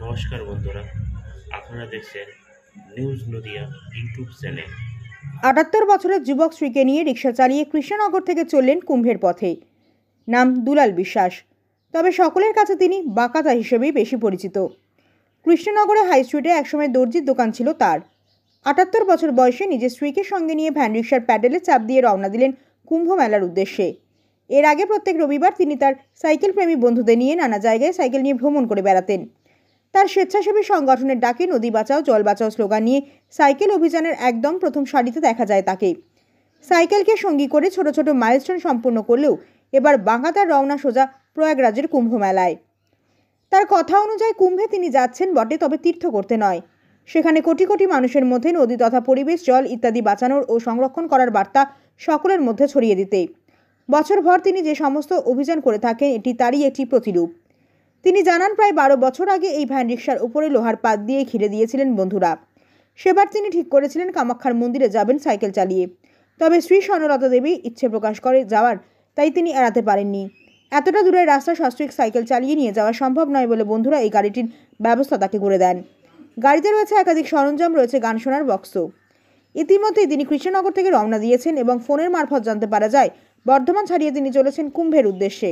নমস্কার বন্ধুরা, আপনারা দেখছেন নিউজ নদিয়া ইউটিউব চ্যানেল। ৭৮ বছরের যুবক স্ত্রীকে নিয়ে রিকশা চালিয়ে কৃষ্ণনগর থেকে চললেন কুম্ভের পথে। নাম দুলাল বিশ্বাস, তবে সকলের কাছে তিনি বাকাতা হিসেবেই বেশি পরিচিত। কৃষ্ণনগরে হাই স্ট্রিটে একসময় দর্জির দোকান ছিল তার। ৭৮ বছর বয়সে নিজের স্ত্রীকে সঙ্গে নিয়ে ভ্যান রিকশার প্যাডেলে চাপ দিয়ে রওনা দিলেন কুম্ভ মেলার উদ্দেশ্যে। এর আগে প্রত্যেক রবিবার তিনি তার সাইকেল প্রেমী বন্ধুদের নিয়ে নানা জায়গায় সাইকেল নিয়ে ভ্রমণ করে বেড়াতেন। তার স্বেচ্ছাসেবী সংগঠনের ডাকে নদী বাঁচাও জল বাঁচাও স্লোগান নিয়ে সাইকেল অভিযানের একদম প্রথম সারিতে দেখা যায় তাকে। সাইকেলকে সঙ্গী করে ছোট ছোট মাইলস্টোন সম্পূর্ণ করলেও এবার বাঁকাতার রওনা সোজা প্রয়াগরাজের কুম্ভ মেলায়। তার কথা অনুযায়ী কুম্ভে তিনি যাচ্ছেন বটে, তবে তীর্থ করতে নয়। সেখানে কোটি কোটি মানুষের মধ্যে নদী তথা পরিবেশ, জল ইত্যাদি বাঁচানোর ও সংরক্ষণ করার বার্তা সকলের মধ্যে ছড়িয়ে দিতে। বছরভর তিনি যে সমস্ত অভিযান করে থাকেন, এটি তারই একটি প্রতিরূপ। তিনি জানান, প্রায় ১২ বছর আগে এই ভ্যান রিকশার উপরে লোহার পাত দিয়ে ঘিরে দিয়েছিলেন বন্ধুরা। সেবার তিনি ঠিক করেছিলেন কামাখ্যার মন্দিরে যাবেন সাইকেল চালিয়ে। তবে শ্রী স্বর্ণলতা দেবী ইচ্ছে প্রকাশ করে যাওয়ার, তাই তিনি এড়াতে পারেননি। এতটা দূরের রাস্তা সস্ত্রীক সাইকেল চালিয়ে নিয়ে যাওয়া সম্ভব নয় বলে বন্ধুরা এই গাড়িটির ব্যবস্থা তাকে করে দেন। গাড়িতে রয়েছে একাধিক সরঞ্জাম, রয়েছে গান শোনার বক্সও। ইতিমধ্যেই তিনি কৃষ্ণনগর থেকে রওনা দিয়েছেন এবং ফোনের মারফত জানতে পারা যায় বর্ধমান ছাড়িয়ে তিনি চলেছেন কুম্ভের উদ্দেশ্যে।